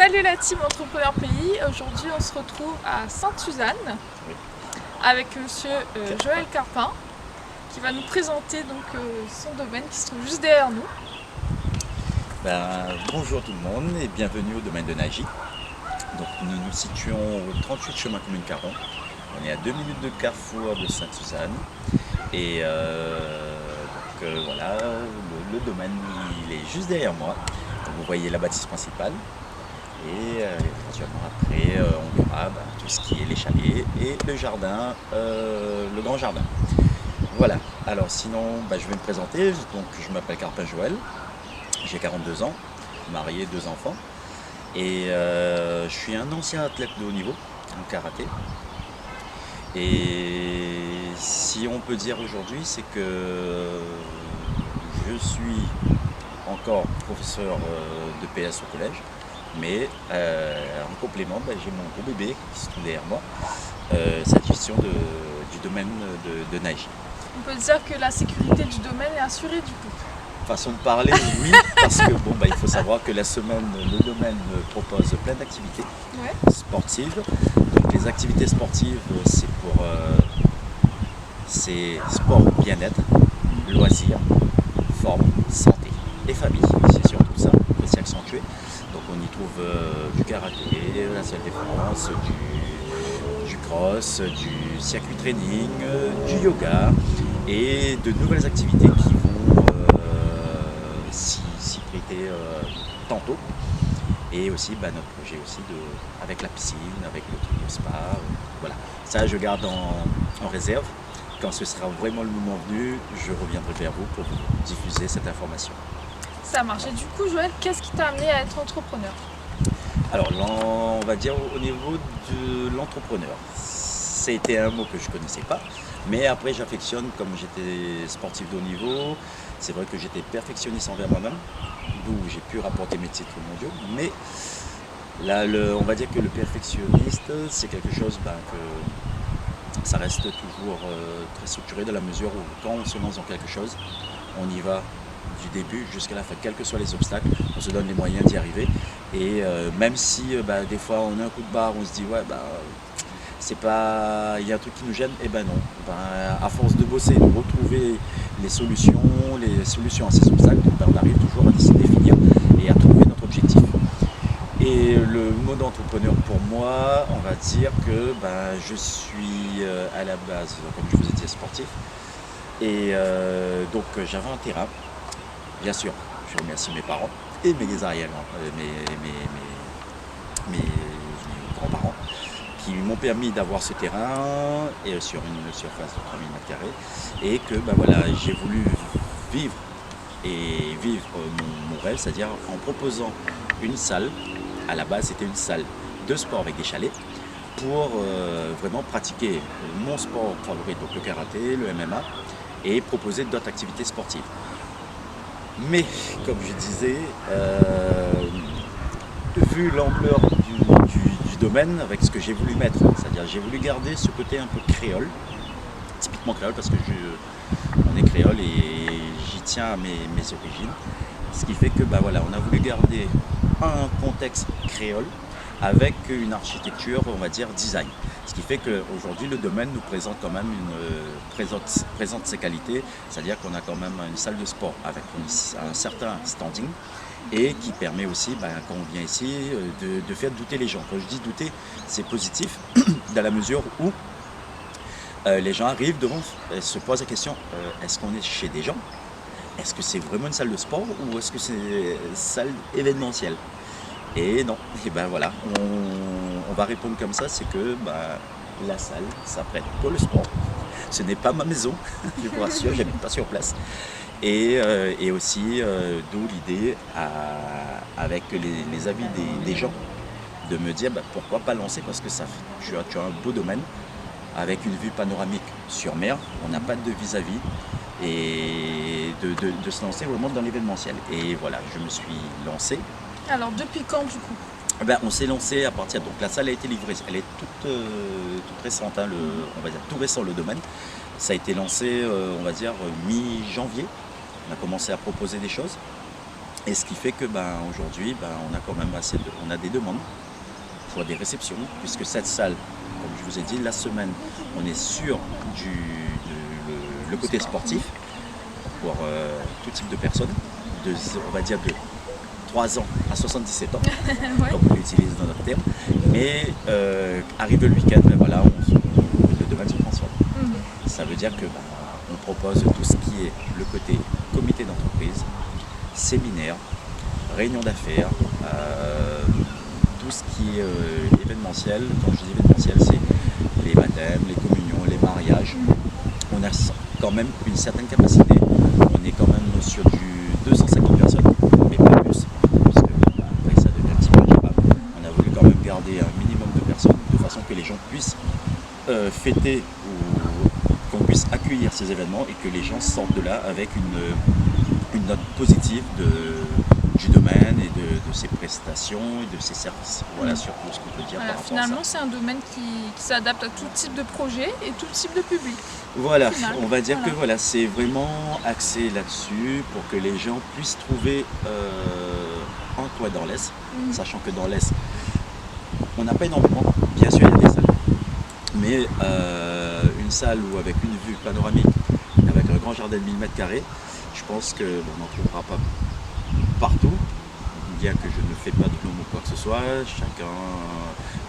Salut la team Entrepreneur Pays, aujourd'hui on se retrouve à Sainte-Suzanne avec monsieur Joël Carpin qui va nous présenter donc son domaine qui se trouve juste derrière nous. Bonjour tout le monde et bienvenue au domaine de Nagy. Donc nous nous situons au 38 chemin commune Caron. On est à 2 minutes de carrefour de Sainte-Suzanne et voilà, le domaine il est juste derrière moi. Donc, vous voyez la bâtisse principale et éventuellement après on verra tout ce qui est les chalets et le jardin, le grand jardin. Voilà, alors sinon je vais me présenter. Donc je m'appelle Carpin Joël, j'ai 42 ans, marié, 2 enfants et je suis un ancien athlète de haut niveau en karaté. Et si on peut dire aujourd'hui, c'est que je suis encore professeur de PS au collège, mais en complément, j'ai mon gros bébé qui se trouve derrière moi, cette gestion du domaine de Nagy. On peut dire que la sécurité du domaine est assurée du coup. Façon de parler, oui, parce que il faut savoir que la semaine, le domaine propose plein d'activités sportives. Donc les activités sportives, c'est sport, bien-être, loisirs, forme, santé et famille. C'est surtout ça qu'on peut s'y accentuer. Donc on y trouve du karaté, la salle défense, du cross, du circuit training, du yoga et de nouvelles activités qui vont s'y prêter tantôt. Et aussi notre projet aussi avec la piscine, avec le truc de spa. Voilà. Ça je garde en réserve. Quand ce sera vraiment le moment venu, je reviendrai vers vous pour vous diffuser cette information. Ça marche. Et du coup Joël, qu'est-ce qui t'a amené à être entrepreneur? Alors on va dire au niveau de l'entrepreneur, c'était un mot que je ne connaissais pas. Mais après j'affectionne, comme j'étais sportif de haut niveau, c'est vrai que j'étais perfectionniste envers moi-même, d'où j'ai pu rapporter mes titres mondiaux. Mais là, on va dire que le perfectionniste, c'est quelque chose que ça reste toujours très structuré dans la mesure où quand on se lance dans quelque chose, on y va du début jusqu'à la fin, quels que soient les obstacles, on se donne les moyens d'y arriver. Et même si des fois on a un coup de barre, on se dit c'est pas, il y a un truc qui nous gêne, et non. À force de bosser, de retrouver les solutions à ces obstacles, on arrive toujours à se définir et à trouver notre objectif. Et le mot d'entrepreneur pour moi, on va dire que je suis à la base, comme je vous ai dit, sportif. Et donc j'avais un terrain, bien sûr, je remercie mes parents et mes arrières, mes grands-parents, qui m'ont permis d'avoir ce terrain et sur une surface de 3000 m², et que j'ai voulu vivre mon rêve, c'est-à-dire en proposant une salle. À la base c'était une salle de sport avec des chalets pour vraiment pratiquer mon sport favori, donc le karaté, le MMA, et proposer d'autres activités sportives. Mais comme je disais, vu l'ampleur du domaine, avec ce que j'ai voulu mettre, c'est-à-dire j'ai voulu garder ce côté un peu créole, typiquement créole, parce que on est créole et j'y tiens à mes origines, ce qui fait que on a voulu garder un contexte créole avec une architecture, on va dire, design. Ce qui fait qu'aujourd'hui, le domaine nous présente quand même présente ses qualités, c'est-à-dire qu'on a quand même une salle de sport avec un certain standing et qui permet aussi, quand on vient ici, de faire douter les gens. Quand je dis douter, c'est positif dans la mesure où les gens arrivent devant et se posent la question, est-ce qu'on est chez des gens? Est-ce que c'est vraiment une salle de sport ou est-ce que c'est une salle événementielle? Et non, et voilà, on va répondre comme ça, c'est que la salle s'apprête pour le sport. Ce n'est pas ma maison, je vous rassure, je n'habite pas sur place. Et aussi, d'où l'idée, avec les avis des gens, de me dire pourquoi pas lancer, parce que tu as un beau domaine, avec une vue panoramique sur mer, on n'a pas de vis-à-vis, et de se lancer vraiment dans l'événementiel. Et voilà, je me suis lancé. Alors depuis quand du coup? On s'est lancé à partir, donc la salle a été livrée, elle est toute récente, on va dire tout récent le domaine. Ça a été lancé, on va dire mi-janvier, on a commencé à proposer des choses. Et ce qui fait que aujourd'hui, on a quand même on a des demandes pour des réceptions, puisque cette salle, comme je vous ai dit, la semaine, on est sur le côté sportif pour tout type de personnes, on va dire de 3 ans à 77 ans, Ouais. comme on l'utilise dans notre terme. Mais arrive le week-end, le domaine se transforme. Ça veut dire que on propose tout ce qui est le côté comité d'entreprise, séminaire, réunion d'affaires, tout ce qui est événementiel. Quand je dis événementiel, c'est les baptêmes, les communions, les mariages. On a quand même une certaine capacité. On est quand même sur du 250 personnes, mais pas plus, parce que après ça devient un petit peu incapable. On a voulu quand même garder un minimum de personnes, de façon que les gens puissent fêter ou qu'on puisse accueillir ces événements et que les gens sortent de là avec une note positive du domaine et de ses prestations et de ses services. Voilà surtout ce qu'on peut dire Voilà, par rapport finalement, à ça. c'est un domaine qui s'adapte à tout type de projet et tout type de public. Voilà, Final, on va dire voilà. que voilà, c'est vraiment axé là-dessus pour que les gens puissent trouver un toit dans l'Est, sachant que dans l'Est, on n'a pas énormément, bien sûr il y a des salles, mais une salle où avec une vue panoramique, avec un grand jardin de 1000 m², je pense qu'on n'en trouvera pas partout, bien que je ne fais pas de nom ou quoi que ce soit, chacun,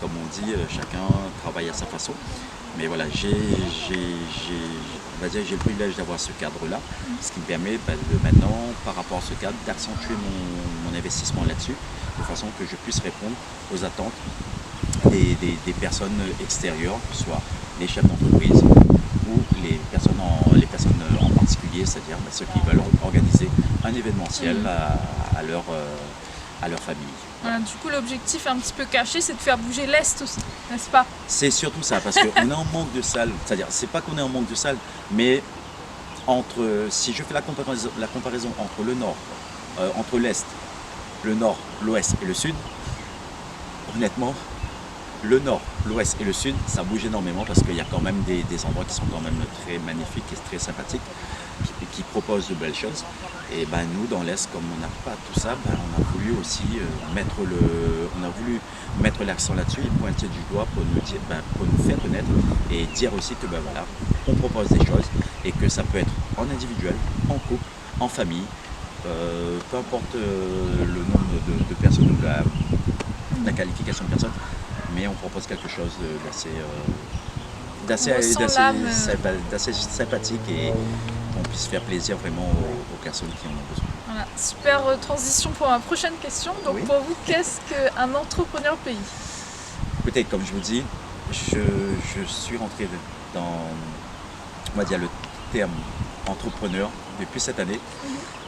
comme on dit, chacun travaille à sa façon. Mais voilà, j'ai le privilège d'avoir ce cadre-là, ce qui me permet de maintenant, par rapport à ce cadre, d'accentuer mon investissement là-dessus, de façon que je puisse répondre aux attentes des personnes extérieures, que ce soit les chefs d'entreprise ou les personnes en particulier, c'est-à-dire ceux qui veulent organiser un événementiel à leur famille. Voilà, du coup, l'objectif un petit peu caché, c'est de faire bouger l'Est aussi, n'est-ce pas? C'est surtout ça, parce qu'on est en manque de salles. C'est-à-dire, c'est pas qu'on est en manque de salles, mais si je fais la comparaison entre le nord, entre l'Est, le nord, l'Ouest et le Sud, honnêtement, le nord, l'ouest et le sud, ça bouge énormément parce qu'il y a quand même des endroits qui sont quand même très magnifiques et très sympathiques, qui proposent de belles choses. Et nous, dans l'est, comme on n'a pas tout ça, on a voulu aussi mettre l'accent là-dessus et pointer du doigt pour nous faire connaître et dire aussi que voilà, on propose des choses et que ça peut être en individuel, en couple, en famille, peu importe le nombre de personnes ou la qualification de personnes. Mais on propose quelque chose d'assez sympathique et qu'on puisse faire plaisir vraiment aux personnes qui en ont besoin. Voilà, super transition pour ma prochaine question. Donc Oui. pour vous, qu'est-ce qu'un entrepreneur pays? Écoutez, comme je vous dis, je suis rentré dans, on va dire, le terme entrepreneur depuis cette année.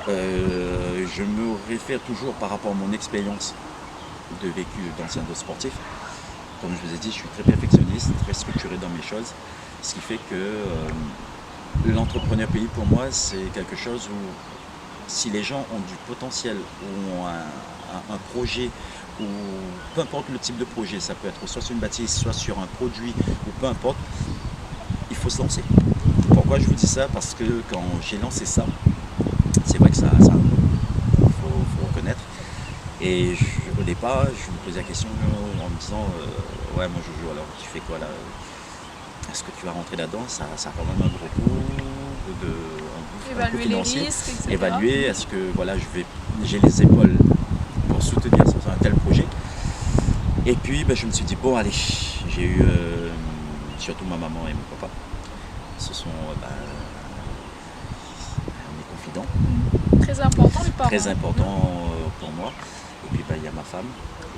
Je me réfère toujours par rapport à mon expérience de vécu d'ancien sportif. Comme je vous ai dit, je suis très perfectionniste, très structuré dans mes choses, ce qui fait que l'entrepreneur pays pour moi c'est quelque chose où si les gens ont du potentiel ou ont un projet ou peu importe le type de projet, ça peut être soit sur une bâtisse, soit sur un produit ou peu importe, il faut se lancer. Pourquoi je vous dis ça? Parce que quand j'ai lancé ça, c'est vrai que ça faut reconnaître. Et au départ, je me posais la question en me disant ouais, moi je joue, alors tu fais quoi là? Est-ce que tu vas rentrer là-dedans? Ça a quand même un gros coup un coût Évaluer les financier. risques, etc. Évaluer, est-ce que voilà, j'ai les épaules pour soutenir un tel projet? Et puis je me suis dit, bon allez, j'ai eu surtout ma maman et mon papa, ce sont mes confidents. Très important, les parents. Très important pour moi. Et puis il y a ma femme.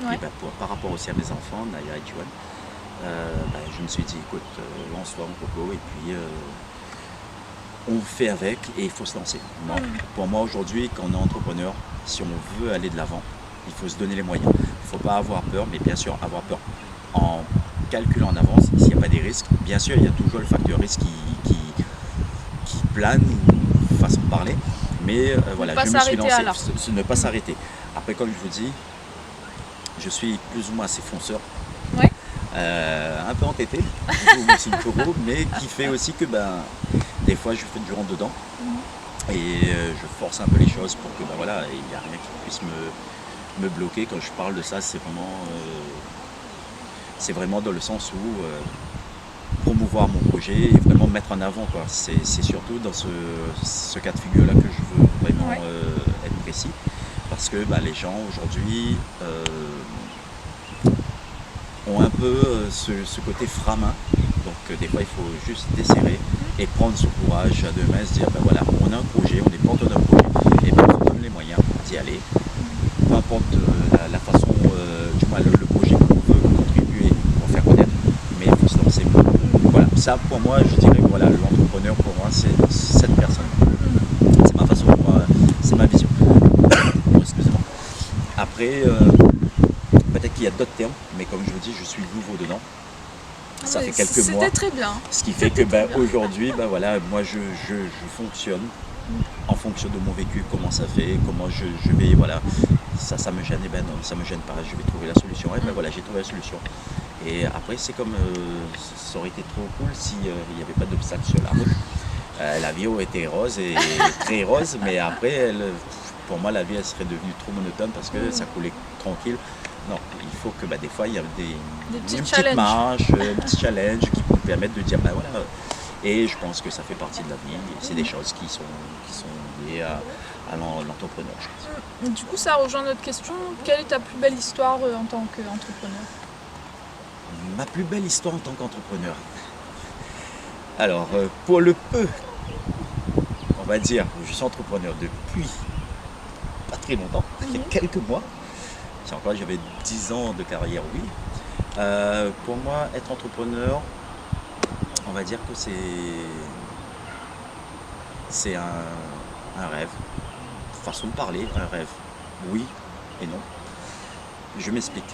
Ouais. Et par rapport aussi à mes enfants, Naya et Juan, je me suis dit, écoute, lance-toi en coco et puis on fait avec et il faut se lancer. Pour moi aujourd'hui, quand on est entrepreneur, si on veut aller de l'avant, il faut se donner les moyens. Il ne faut pas avoir peur, mais bien sûr avoir peur en calculant en avance s'il n'y a pas des risques. Bien sûr, il y a toujours le facteur risque qui plane, façon de parler. Mais voilà, je me suis lancé, ne pas s'arrêter. Après, comme je vous dis, je suis plus ou moins assez fonceur. Ouais. Un peu entêté, aussi le taureau, mais qui fait aussi que des fois je fais du rentre dedans. Et je force un peu les choses pour que voilà, il n'y a rien qui puisse me bloquer. Quand je parle de ça, c'est vraiment dans le sens où promouvoir mon projet et vraiment me mettre en avant, quoi. C'est surtout dans ce cas de figure-là que je veux vraiment être précis. Parce que les gens aujourd'hui ont un peu ce côté frein-main. Donc des fois il faut juste desserrer et prendre ce courage à deux mains, se dire voilà, on a un projet, on est porteur d'un projet, et il faut donner les moyens d'y aller. Peu importe la façon, du moins le projet qu'on veut contribuer pour faire connaître, mais il faut se lancer. Voilà, ça pour moi, je dirais voilà, l'entrepreneur pour moi c'est cette personne. C'est ma façon, c'est ma vision. Excusez-moi. Après, peut-être qu'il y a d'autres termes, mais comme je vous dis, je suis nouveau dedans. Ça fait quelques mois. C'était très bien. Ce qui fait que aujourd'hui, voilà, moi je fonctionne en fonction de mon vécu, comment ça fait, comment je vais, voilà, ça me gêne, et ben non, ça me gêne pas, je vais trouver la solution. Et ben voilà, j'ai trouvé la solution. Et après, c'est comme, ça aurait été trop cool s'il n'y avait pas d'obstacle sur la route. La vie aurait été rose et très rose, mais après, pour moi, la vie elle serait devenue trop monotone parce que ça coulait tranquille. Non, il faut que des fois il y a une petite marche, un petit challenge qui peut nous permettre de dire voilà. Et je pense que ça fait partie de la vie. C'est des choses qui sont liées à l'entrepreneur. Du coup, ça rejoint notre question. Quelle est ta plus belle histoire en tant qu'entrepreneur? Ma plus belle histoire en tant qu'entrepreneur. Alors, pour le peu, on va dire, je suis entrepreneur depuis pas très longtemps, il y a quelques mois. Si encore j'avais 10 ans de carrière, oui. Pour moi, être entrepreneur, on va dire que c'est un rêve. Façon de parler, un rêve. Oui et non. Je m'explique.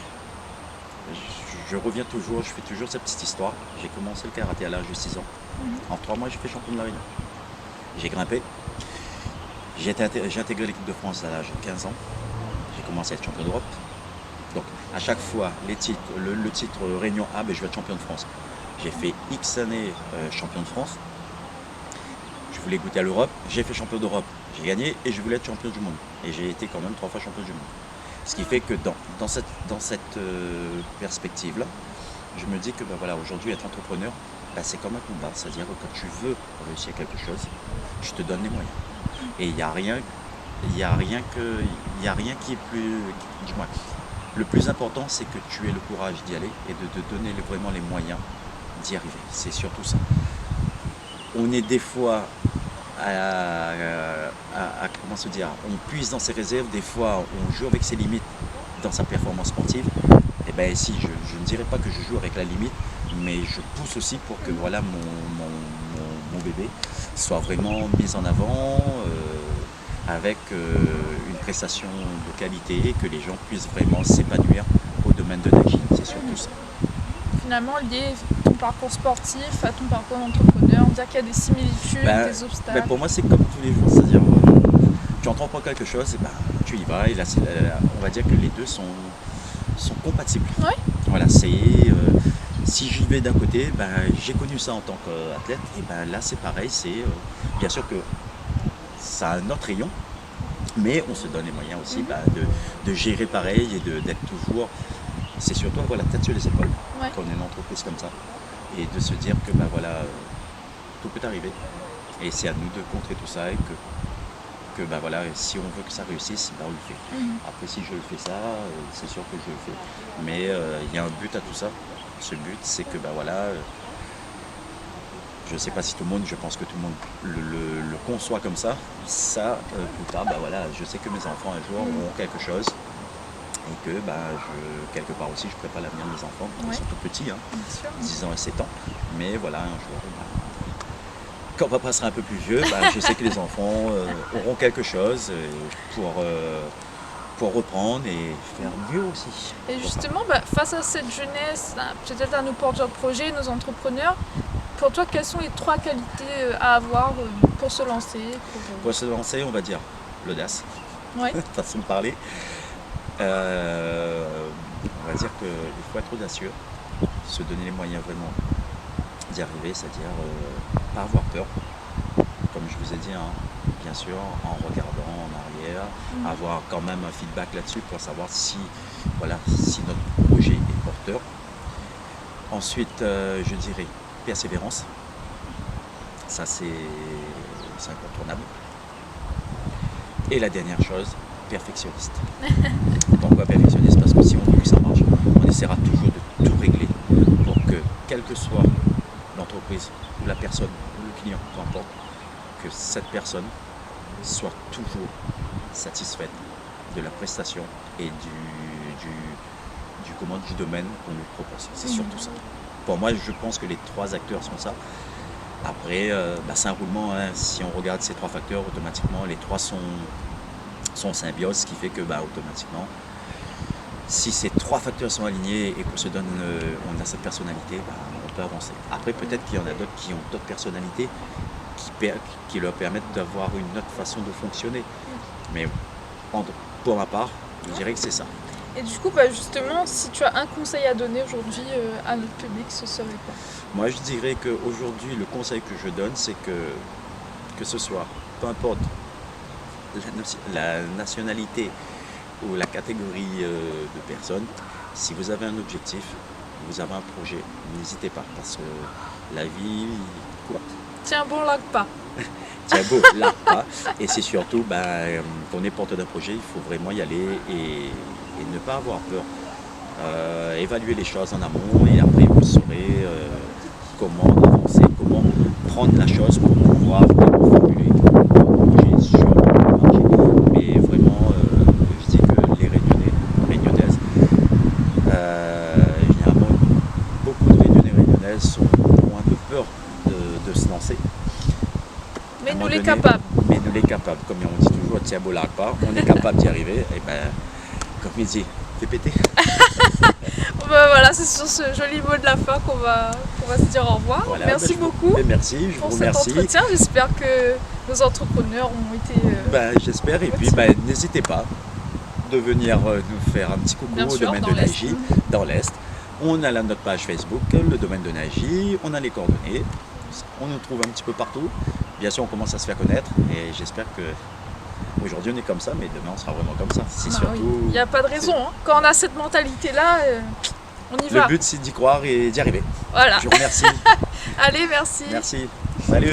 Je reviens toujours, je fais toujours cette petite histoire. J'ai commencé le karaté à l'âge de 6 ans. En 3 mois, j'ai fait champion de la Réunion. J'ai grimpé. J'ai intégré l'équipe de France à l'âge de 15 ans. J'ai commencé à être champion d'Europe. Donc à chaque fois, le titre Réunion A, je vais être champion de France. J'ai fait X années champion de France. Je voulais goûter à l'Europe. J'ai fait champion d'Europe. J'ai gagné et je voulais être champion du monde. Et j'ai été quand même 3 fois champion du monde. Ce qui fait que dans cette perspective-là, je me dis que voilà, aujourd'hui, être entrepreneur, c'est comme un combat. C'est-à-dire que quand tu veux réussir quelque chose, je te donne les moyens. Et il n'y a rien qui est plus... Du moins, le plus important, c'est que tu aies le courage d'y aller et de te donner vraiment les moyens d'y arriver. C'est surtout ça. On est des fois comment se dire, on puise dans ses réserves, des fois on joue avec ses limites dans sa performance sportive. Et bien ici, je ne dirais pas que je joue avec la limite, mais je pousse aussi pour que voilà, mon bébé soit vraiment mis en avant, avec une prestation de qualité et que les gens puissent vraiment s'épanouir au domaine de Nagi. C'est surtout ça. Finalement, lier ton parcours sportif à ton parcours d'entrepreneur, dire qu'il y a des similitudes, des obstacles. Pour moi, c'est comme tous les jours, c'est-à-dire tu entreprends quelque chose, et tu y vas, et là, on va dire que les deux sont compatibles. Ouais. Voilà, si j'y vais d'un côté, j'ai connu ça en tant qu'athlète, et là c'est pareil, bien sûr que ça a un autre rayon, mais on se donne les moyens aussi de gérer pareil et d'être toujours, c'est surtout avoir la tête sur les épaules quand on est une entreprise comme ça, et de se dire que voilà, tout peut arriver, et c'est à nous de contrer tout ça, et que voilà, si on veut que ça réussisse, on le fait. Après, si je le fais ça, c'est sûr que je le fais. Mais il y a un but à tout ça. Ce but, c'est que voilà, je ne sais pas si tout le monde, je pense que tout le monde le conçoit comme ça. Ça, plus tard, voilà, je sais que mes enfants un jour auront quelque chose. Et que quelque part aussi, je prépare l'avenir de mes enfants. Ils sont tout petits, 10 ans et 7 ans. Mais voilà, un jour, quand papa sera un peu plus vieux, je sais que les enfants auront quelque chose pour reprendre et faire mieux aussi. Et justement, face à cette jeunesse, peut-être à nos porteurs de projets, nos entrepreneurs, pour toi, quelles sont les 3 qualités à avoir pour se lancer Pour se lancer, on va dire l'audace, façon de parler. On va dire qu'il faut être audacieux, se donner les moyens vraiment d'y arriver, c'est-à-dire pas avoir peur. Comme je vous ai dit, hein, bien sûr, en regardant en arrière, avoir quand même un feedback là-dessus pour savoir si, voilà, si notre projet est porteur. Ensuite, je dirais persévérance. Ça, c'est incontournable. Et la dernière chose, perfectionniste. Pourquoi perfectionniste? Parce que si on veut que ça marche, on essaiera toujours de tout régler pour que, quelle que soit l'entreprise ou la personne ou le client, peu importe, que cette personne soit toujours satisfaite de la prestation et du domaine qu'on lui propose. C'est surtout ça. Pour moi, je pense que les trois acteurs sont ça. Après, c'est un roulement, hein. Si on regarde ces trois facteurs, automatiquement, les trois sont en symbiose, ce qui fait que automatiquement, si ces trois facteurs sont alignés et qu'on se donne, on a cette personnalité, on peut avancer. Après, peut-être qu'il y en a d'autres qui ont d'autres personnalités qui leur permettent d'avoir une autre façon de fonctionner. Mais pour ma part, je dirais que c'est ça. Et du coup, justement, si tu as un conseil à donner aujourd'hui à notre public, ce serait quoi? Moi, je dirais qu'aujourd'hui, le conseil que je donne, c'est que ce soit, peu importe la nationalité ou la catégorie de personnes, si vous avez un objectif, vous avez un projet, n'hésitez pas, parce que la vie est courte. Tiens bon, lag pas. Tiens beau, lag pas. Et c'est surtout, quand on est porteur d'un projet, il faut vraiment y aller et ne pas avoir peur. Évaluer les choses en amont et après vous saurez comment avancer, comment prendre la chose pour pouvoir formuler un projet sur le marché. Mais vraiment, je dis que les Réunionnaises, généralement, beaucoup de Réunionnaises ont un peu peur de se lancer. Mais nous les capables. Mais nous les capables, comme on dit toujours, tiens beau lag pas, on est capable d'y arriver. Et comme il dit, fais péter. Voilà, c'est sur ce joli mot de la fin qu'on va se dire au revoir. Voilà, merci beaucoup merci, je pour vous cet remercie. entretien. J'espère que nos entrepreneurs ont été... J'espère, et puis n'hésitez pas de venir nous faire un petit coucou au domaine de Nagy, dans l'Est. On a notre page Facebook, le domaine de Nagy, on a les coordonnées, on nous trouve un petit peu partout. Bien sûr, on commence à se faire connaître et j'espère que aujourd'hui on est comme ça, mais demain on sera vraiment comme ça. C'est surtout. Oui. Il n'y a pas de raison. Hein. Quand on a cette mentalité-là, on y va. Le but c'est d'y croire et d'y arriver. Voilà. Je vous remercie. Allez, merci. Merci. Salut.